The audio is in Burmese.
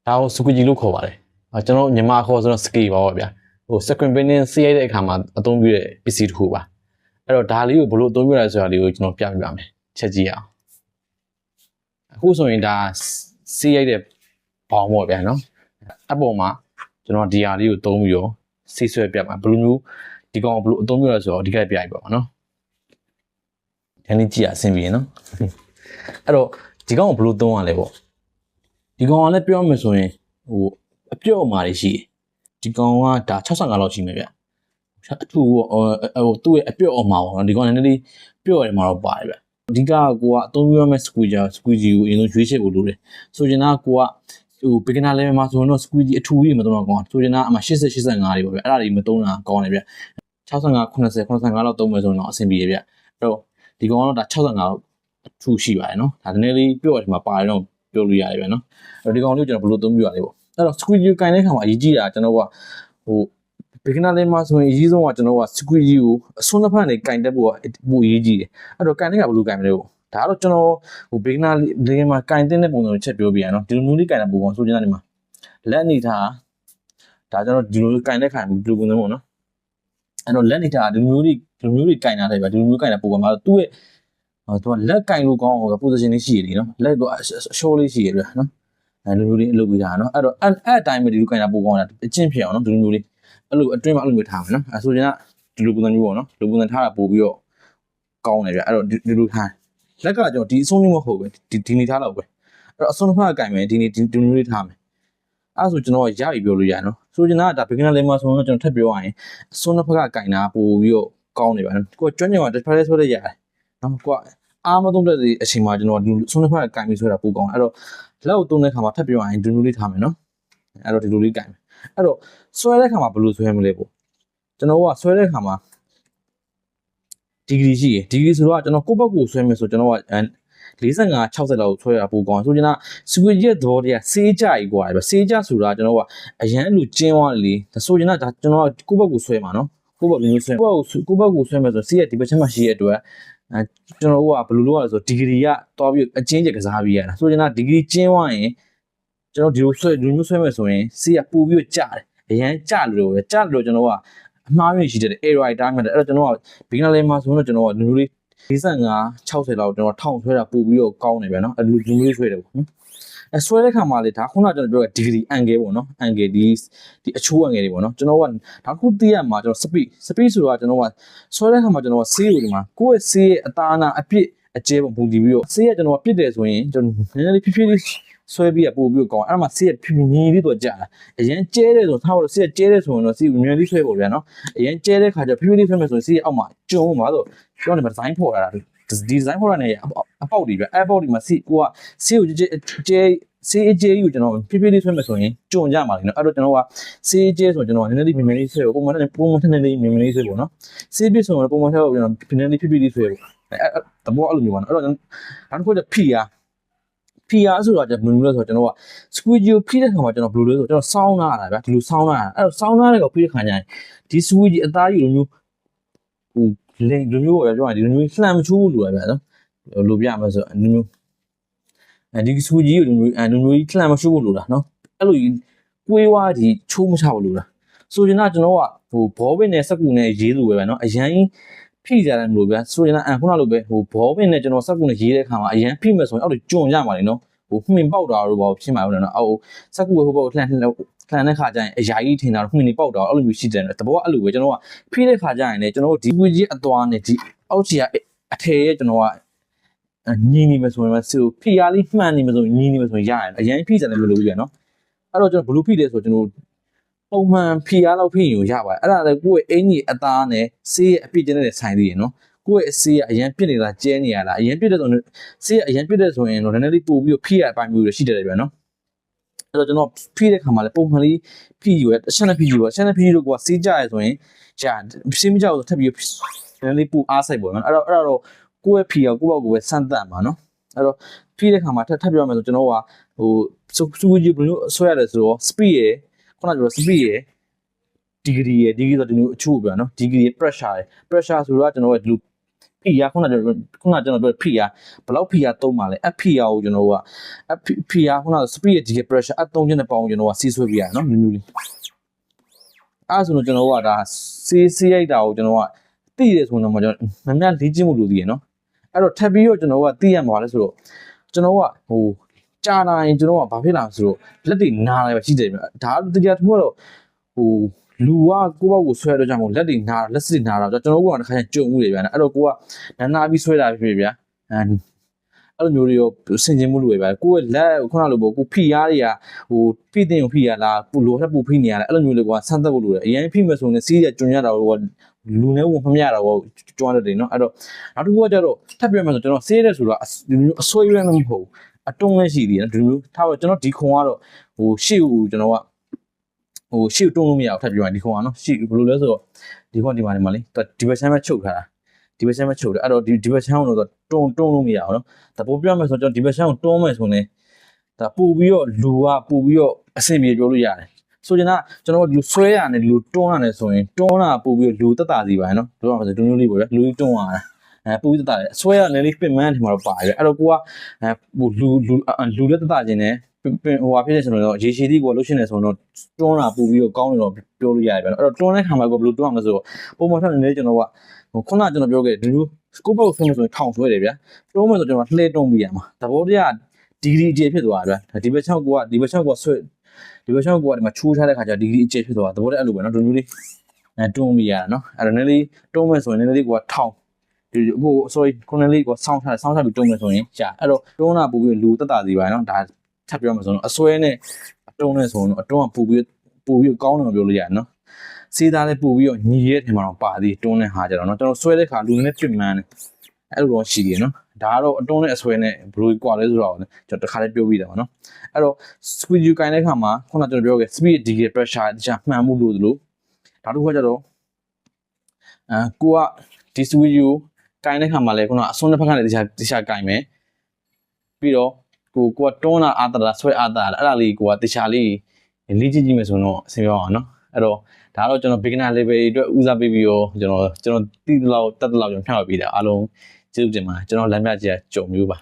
ဒါကိုစကွီဂျီလို့ခေါ်ပါတယ်ကျွန်တော်မြန်မာခေါ်ဆိုတော့စကီပါဗျာဟို screen printing စီးရိုက်တဲ့အခါမှာအသုံးပြုတဲ့ပစ္စည်းတစ်ခုပါအဲ့တော့ဒါလေးကိုဘယ်လိုအသုံးပြုရလဲဆိုတာလေးကိုကျွန်တော်ပြပြပါမယ်ချက်ကြည့်အောင်အခုဆိုရင်ဒါစီးရိုက်တဲ့ဘောင်ပေါ့ဗျာနော်အပေါ်မှာကျွန်တော်ဒီဟာလေးကိုသုံးပြီးတော့စီးဆွဲပြပါဘယ်လိုမျိုးဒီကောင်ဘယ်လိုအသုံးပြုရလဲဆိုတော့အဓိကပြပြပါနော်ဒီနေ့ကြည့်ရအဆင်ပြေနော်အဲ့တော့ဒီကောင်ကိုဘယ်လိုသုံးရလဲပေါ့ဒီကောင်ကလည်းပြောမယ်ဆိုရင်ဟိုအပြော့အမာတွေရှိတယ်ဒီကောင်ကဒါ65လောက်ရှိမယ်ဗျအထူဟိုသူ့ရဲ့အပြော့အမာပေါ့နော်ဒီကောင်လည်းနည်းနည်းပြော့ရတယ်မှာတော့ပါတယ်ဗျအဓိကကိုကအသုံးပြုရမယ့် squeegee ကိုအရင်ဆုံးရွေးချယ်ဖို့လိုတယ်ဆိုချင်တာကိုကဟို beginner level မှာဆိုရင်တော့ squeegee အထူကြီးမသုံးတော့ကောင်းဆိုချင်တာအမှ80 85တွေပေါ့ဗျအဲ့ဒါတွေမသုံးတာကောင်းတယ်ဗျ65 90 85လောက်သုံးမယ်ဆိုရင်တော့အဆင်ပြေတယ်ဗျအဲ့တော့ဒီကောင်ကတော့ဒါ65လောက်အထူရှိပါတယ်နော်ဒါနည်းနည်းလေးပြော့ရတယ်မှာပါတယ်တော့ပြောလို့ရတယ်ဗျနော်အဲ့တော့ဒီကောင်လေးကိုကျွန်တော်ဘယ်လိုသုံးပြရလဲပေါ့အဲ့တော့ squeegee ကိုကင်တဲ့ခါမှာအရေးကြီးတာကျွန်တော်ကဟို beginner level မှာဆိုရင်အရေးဆုံးကကျွန်တော်က squeegee ကိုအစွန်းတစ်ဖက်နဲ့ကင်တက်ဖို့ကပိုအရေးကြီးတယ်အဲ့တော့ကင်တဲ့ကဘယ်လိုကင်မလဲပေါ့ဒါကတော့ကျွန်တော်ဟို beginner level မှာကင်တဲ့ပုံစံကိုချက်ပြောပြရနော်ဒီလိုမျိုးလေးကင်တာပိုကောင်းဆိုချင်တာဒီမှာလက်အနေထားဒါကျွန်တော်ဒီလိုကင်တဲ့ခါမှာဒီလိုပုံစံပေါ့နော်အဲ့တော့လက်အနေထားဒီလိုမျိုးလေးကင်တာတယ်ဗျဒီလိုမျိုးကင်တာပိုကောင်းမှာသူ့ရဲ့သူကလက်ကင်လို့ကောင်းအောင် position လေးရှိရည်နော်လက်တော့အရှော့လေးရှိရည်ဗျနော်အဲ့လိုမျိုးလေးအလုပ်ပေးတာနော်အဲ့တော့အဲ့အတိုင်းပဲဒီလိုကင်တာပိုကောင်းတာအကျင့်ဖြစ်အောင်နော်ဒီလိုမျိုးလေးအဲ့လိုအတွင်းမှာအဲ့လိုမျိုးထားမယ်နော်အဲ့ဆိုရင်ကဒီလိုပုံစံမျိုးပေါ့နော်ဒီလိုပုံစံထားတာပို့ပြီးတော့ကောင်းတယ်ဗျအဲ့တော့ဒီလိုထားလက်ကကျွန်တော်ဒီအဆုံးလေးမဟုတ်ပဲဒီနေထားတော့ပဲအဲ့တော့အဆုံးတစ်ဖက်ကင်မယ်ဒီမျိုးလေးထားမယ်အဲ့ဆိုကျွန်တော်ရပြီပြောလို့ရနော်ဆိုချင်တာကဒါ beginner level မှာဆိုတော့ကျွန်တော်ထပ်ပြောရရင်အဆုံးတစ်ဖက်ကကင်တာပို့ပြီးတော့ကောင်းတယ်ဗျနော်ကိုကျွမ်းကျင်ကတစ်ဖက်လေးဆွဲလိုက်ရတယ်နော်ကိုအားမသုံးတဲ့အချိန်မှာကျွန်တော်ဒီဆုံးတစ်ဖက်ကင်ပြီးဆွဲတာပို့ကောင်းအဲ့တော့လက်ကိုသုံးတဲ့ခါမှာထပ်ပြောရရင်ဒီမျိုးလေးထားမယ်နော်အဲ့တော့ဒီလိုလေးကင်မယ်အဲ့တော့ဆွဲတဲ့ခါမှာဘယ်လိုဆွဲမလဲပေါ့ကျွန်တော်ကဆွဲတဲ့ခါမှာဒီဂရီရှိရယ်ဒီဂရီဆိုတော့ကျွန်တော်ကိုယ့်ဘက်ကိုဆွဲမယ်ဆိုကျွန်တော်က45 60လောက်ဆွဲရပိုကောင်းဆိုကျွန်တော် squeegee သဘောတရားစေးကြကြီးกว่าပဲစေးကြဆိုတာကျွန်တော်ကအရန်လူကျင်းသွားလေဆိုကျွန်တော်ဒါကျွန်တော်ကိုယ့်ဘက်ကိုဆွဲမှာနော်ကိုယ့်ဘက်မျိုးဆွဲကိုယ့်ဘက်ကိုဆွဲမယ်ဆိုစေးရဒီဘက်ချက်မှာရှိရတဲ့အတွက်ကျွန်တော်ကဘယ်လိုလုပ်ရလဲဆိုဒီဂရီကတွားပြီးအချင်းကျကစားပြီးရတာဆိုကျွန်တော်ဒီဂရီကျင်းသွားရင်ကျွန်တော်ဒီလိုမျိုးဆွဲမယ်ဆိုရင်စေးရပို့ပြီးကြတယ်အရန်ကြလို့ကျွန်တော်ကအမှားရရှိတဲ့ error အတိုင်းမှာအဲ့တော့ကျွန်တော်က beginner level မှာဆိုတော့ကျွန်တော်ကလူလေး45 60လောက်ကျွန်တော်ထောင်ဆွဲတာပို့ပြီးတော့ကောင်းတယ်ဗျာနော်အဲ့လူလေးဆွဲတယ်ပေါ့နော်အဲဆွဲတဲ့ခါမှာလေဒါခုနကကျွန်တော်ပြောတဲ့ degree angle ပေါ့နော် angle ဒီအချိုး angle တွေပေါ့နော်ကျွန်တော်ကဒါခုသိရမှာကျွန်တော် speed ဆိုတာကျွန်တော်ကဆွဲတဲ့ခါမှာကျွန်တော်ကဆေးကိုဒီမှာကိုယ့်ရဲ့ဆေးရဲ့အသားအနာအပြစ်အကျဲပုံပြီးပြီးတော့ဆေးကကျွန်တော်ကပြစ်တယ်ဆိုရင်ကျွန်တော်နည်းနည်းလေးဖြည်းဖြည်းလေးဆွဲပြီးပို့ပြီးတော့ကောင်းအဲ့မှာဆေးရဖြည်းဖြည်းညီလေးတော့ကြာတာအရင်ကျဲတယ်ဆိုထားလို့ဆေးကျဲတယ်ဆိုရင်တော့ဆေးမြန်လေးဆွဲပေါ့ဗျာနော်အရင်ကျဲတဲ့ခါကျဖြည်းဖြည်းလေးဆွဲမယ်ဆိုရင်ဆေးအောက်မှာကျုံမှာဆိုပြောနေမှာဒီဇိုင်းဖော်လာတာဒီဇိုင်းဖော်ရနေအပေါက်တွေဗျအပေါက်တွေမှာဆေးကိုကဆေးကိုကျဲဆေးအကျဲကြီးကိုကျွန်တော်ဖြည်းဖြည်းလေးဆွဲမယ်ဆိုရင်ကျုံကြမှာလေနော်အဲ့တော့ကျွန်တော်ကဆေးအကျဲဆိုကျွန်တော်နည်းနည်းလေးမြန်လေးဆွဲပုံမှန်ထက်နည်းလေးမြန်လေးဆွဲပေါ့နော်ဆေးပြစ်ဆိုတော့ပုံမှန်ထက်ကျွန်တော်နည်းနည်းလေးဖြည်းဖြည်းလေးဆွဲပေါ့တဘောအဲ့လိုမျိုးပါနော်အဲ့တော့နောက်တစ်ခုကျPR ဆိုတာကျွန်တော်ဘယ်လိုလဲဆိုတော့ကျွန်တော်က squeegee ကိုဖိတဲ့ခါမှာကျွန်တော်ဘယ်လိုလဲဆိုတော့ကျွန်တော်ဆောင်းလာတာဗျာဒီလိုဆောင်းလာတာအဲ့တော့ဆောင်းလာတဲ့ကောင်ဖိတဲ့ခါကျရင်ဒီ squeegee အသားကြီးလိုမျိုးဟိုလိမ်လိုမျိုးပေါ့ဗျာပြောရရင်ဒီလိုမျိုးလှမ်းမချိုးလို့ဗျာနော်လိုပြမယ်ဆိုတော့ဒီမျိုးဒီ squeegee ကိုဒီမျိုးကြီးလှမ်းမချိုးလို့လားနော်အဲ့လိုကြီးကွေးဝါးဒီချိုးမချဘူးလို့လားဆိုရင်တော့ကျွန်တော်ကဟိုဘောပင်နဲ့စက်ကူနဲ့ရေးလို့ပဲဗျာနော်အရန်ဖိကြတယ်မလို့ဗျာဆိုရင်တော့ခုနလိုပဲဟိုဘောပင်နဲ့ကျွန်တော်စက်ကူနဲ့ရေးတဲ့ခါမှာအရန်ဖိမယ်ဆိုရင်အောက်တွေကျွံကြမှာလေနော်ဟိုမှင်ပေါက်တာတော့ဘာဖြစ်မှာလဲနော်အောက်စက်ကူဟိုဘောလှန်တဲ့ခါကျရင်အရာကြီးထင်တာတော့မှင်နေပေါက်တာအဲ့လိုမျိုးရှိတယ်တဘောကအဲ့လိုပဲကျွန်တော်ကဖိတဲ့ခါကျရင်လည်းကျွန်တော်ဒီဝီကြီးအသွားနဲ့ဒီအောက်ချီကအထည်ရဲ့ကျွန်တော်ကညီနေမယ်ဆိုရင်ဆိုဖိရလေးမှန်နေမယ်ဆိုညီနေမယ်ဆိုရင်ရရင်အရင်ဖိကြတယ်မလို့ပြရနော်အဲ့တော့ကျွန်တော်ဘလူးဖိတယ်ဆိုကျွန်တော်ပုံမှန်ဖိရလောက်ဖိရင်ရပါတယ်အဲ့ဒါလည်းကိုယ့်ရဲ့အင်ကြီးအသားနဲ့ဆေးရဲ့အပြည့်ကျတဲ့ဆိုင်သေးရနော်ကိုယ့်ရဲ့ဆေးကအရင်ပြစ်နေတာကျဲနေရလားအရင်ပြစ်တဲ့ဆိုရင်ဆေးကအရင်ပြစ်တဲ့ဆိုရင်တော့နည်းနည်းလေးပို့ပြီးဖိရအပိုင်းမျိုးတွေရှိတယ်ဗျာနော်အဲ့တော့ကျွန်တော်ဖိတဲ့ခါမှာလည်းပုံမှန်လေးဖိယူရအချက်နဲ့ဖိယူရအချက်နဲ့ဖိယူလို့ကိုကဆေးကြရဆိုရင်ကြာဆေးမကြောက်ဆိုထပ်ပြီးနည်းနည်းလေးပို့အားဆိုင်ပေါ့နော်အဲ့တော့ကိုယ့်ရဲ့ဖိရကိုယ့်ဘောက်ကိုပဲစမ်းသပ်မှာနော်အဲ့တော့ဖိတဲ့ခါမှာထပ်ပြောရမယ်ဆိုကျွန်တော်ကဟိုsqueegee ဘယ်လိုဆွဲရလဲဆိုတော့ speed ရယ်ခုနကပြော speed ရယ် degree ဆိုဒီလိုအချို့ဗျာနော် degree pressure ဆိုတော့ကျွန်တော်ကဒီလို ဖိအားခုနကျွန်တော်ပြောဖိအားဘယ်လောက်ဖိအားသုံးပါလဲအဖိအားကိုကျွန်တော်တို့ကအဖိအားခုန speed ရဲ့ digit pressure အသုံးခြင်းတဲ့ပေါင်းကျွန်တော်ကစီးဆွဲပြရနော်မျိုးလေးအဲ့ဆိုတော့ကျွန်တော်တို့ကဒါစီးရိုက်တာကိုကျွန်တော်ကသိရဆိုတော့မှကျွန်တော်များလေ့ကျင့်မှုလိုသေးရနော်အဲ့တော့ထပ်ပြီးတော့ကျွန်တော်ကသိရမှာလဲဆိုတော့ကျွန်တော်ကဟိုကြာလာရင်ကျွန်တော်ကဘာဖြစ်လာဆိုတော့လက်တွေနားတယ်ပဲရှိတယ်ဗျဒါတရားတစ်ခုကတော့ဟိုလူကကိုယ့်ဘက်ကိုဆွဲတော့ကြောင့်မို့လက်တွေနားလက်စစ်နားတော့ကျွန်တော်တို့ကတစ်ခါကြုံမှုတွေဗျာအဲ့တော့ကိုကနာပြီးဆွဲတာဖြစ်ဗျာအဲ့လိုမျိုးတွေရောဆင်ခြင်မှုလိုပဲဗျာကိုယ့်ရဲ့လက်ခုနလိုပေါ့ကိုဖိအားတွေကဟိုဖိတင်ကိုဖိရလားပူလိုထက်ပူဖိနေရလားအဲ့လိုမျိုးလေးကွာဆန်းသက်ဖို့လိုတယ်အရင်ဖိမဲ့ဆိုရင်စီးရကျွန်းရတာတော့လူနဲ့ဝင်မမြတာပေါ့ကျွမ်းတယ်နော်အဲ့တော့နောက်တစ်ခုကကျတော့ထပ်ပြမယ်ဆိုကျွန်တော်စေးတယ်ဆိုတော့ဒီမျိုးအဆွဲရဲမဟုတ်အတုံးလည်းရှိသေးတယ်ဒီမျိုးထားတော့ကျွန်တော်ဒီခုံကတော့ဟိုရှေ့ကိုကျွန်တော်ကဟိုရှေ့တုံးလို့မရအောင်ထပ်ပြောရင်ဒီခုံကနော်ရှေ့ဘယ်လိုလဲဆိုတော့ဒီခုံဒီမှာလေဒီဘက်ချမ်းပဲချုပ်ထားတာဒီဘက်ချမ်းပဲချုပ်တယ်အဲ့တော့ဒီဘက်ချမ်းကိုတော့တုံးလို့မရအောင်နော်ဒါပို့ပြမယ်ဆိုတော့ကျွန်တော်ဒီဘက်ချမ်းကိုတွန်းမယ်ဆိုရင်ဒါပို့ပြီးတော့လူကပို့ပြီးတော့အဆင်ပြေပြောလို့ရတယ်ဆိုကြတာကျွန်တော်လူဆွဲရတယ်လူတွန်းရတယ်ဆိုရင်တွန်းတာပို့ပြီးလူတက်တာစီပါနော်တို့ကဆိုဒုမျိုးလေးပေါ့လေလူတွန်းရတာပို့ပြီးတက်တာလေဆွဲရလည်းလေးပင်မန်းဒီမှာတော့ပါတယ်အဲ့တော့ကိုကဟိုလူလက်တက်တာခြင်းနဲ့ဟိုဟာဖြစ်နေဆိုတော့ရေရှည်သီးကိုလှုပ်ရှင်နေဆိုတော့တွန်းတာပို့ပြီးတော့ကောင်းတယ်တော့ပြောလို့ရတယ်ဗျအဲ့တော့တွန်းတဲ့ခါမှာကိုဘယ်လိုတွန်းရမလဲဆိုတော့ပုံမှန်ထက်နေကျွန်တော်ကဟိုခုနကျွန်တော်ပြောခဲ့ဒီလိုကိုပုတ်ဆွဲမယ်ဆိုရင်ထောင်ဆွဲတယ်ဗျတွန်းမယ်ဆိုကျွန်တော်လှဲတွန်းပြီးရမှာသဘောတရားဒီဂရီအကျဖြစ်သွားတာဗျဒီဘက်ချောက်ကဒီဘက်ချောက်ကဆွဲဒီဘက်ချောက်ကဒီမှာချိုးထားတဲ့ခါကျဒီဂရီအကျဖြစ်သွားတာသဘောတရားအဲ့လိုပဲနော်ဒီမျိုးလေးတွန်းပြီးရတာနော်အဲ့တော့နည်းလေးတွန်းမယ်ဆိုရင်နည်းလေးကထောင်ဒီဟို sorry ခုနလေးကဆောင်းထားပြီးတွန်းမယ်ဆိုရင်ရှာအဲ့တော့တွန်းတာပို့ပြီးလူတက်တာစီပါနော်ဒါထပ်ပြောမှဆိုတော့အစွဲနဲ့အတုံးနဲ့ဆိုတော့အတုံးကပို့ပြီးကောင်းတယ်ပြောလို့ရတယ်နော်စေးသားလည်းပို့ပြီးတော့ညီရဲထင်မှာတော့ပါသေးတွန်းတဲ့ဟာကြတော့နော်ကျွန်တော်ဆွဲတဲ့ခါလူနဲ့ပြင်မှန်းတယ်အဲ့လိုတော့ရှိတယ်နော်ဒါကတော့အတုံးနဲ့အဆွဲနဲ့ဘယ်လိုကွာလဲဆိုတော့ကျွန်တော်တစ်ခါလေးပြောပြီးတယ်ပါနော်အဲ့တော့ squeeze ယူကိုင်းတဲ့ခါမှာခုနကျွန်တော်ပြောခဲ့ speed digit pressure တခြားမှန်မှုလို့သလိုဒါတို့ကကြတော့ကိုကဒီ squeeze ယူကိုင်းတဲ့ခါမှာလဲခုနအစွန်းတစ်ဖက်ကနေတခြားကိုင်းမယ်ပြီးတော့ကိုကတွန်းတာအာတာဆွဲအာတာအဲ့ဒါလေးကိုကတခြားလေးလေ့ကျင့်ကြည့်မယ်ဆိုတော့အဆင်ပြေအောင်နော်အဲ့တော့ဒါတော့ကျွန်တော် beginner level အတွက်ဦးစားပေးပြီးတော့ကျွန်တော်တိတလောက်တက်တလောက်ကျွန်တော်ဖြောက်ပေးတာအားလုံးကျေးဇူးတင်ပါတယ်ကျွန်တော်လမ်းပြကြည့်ကြုံမျိုးပါ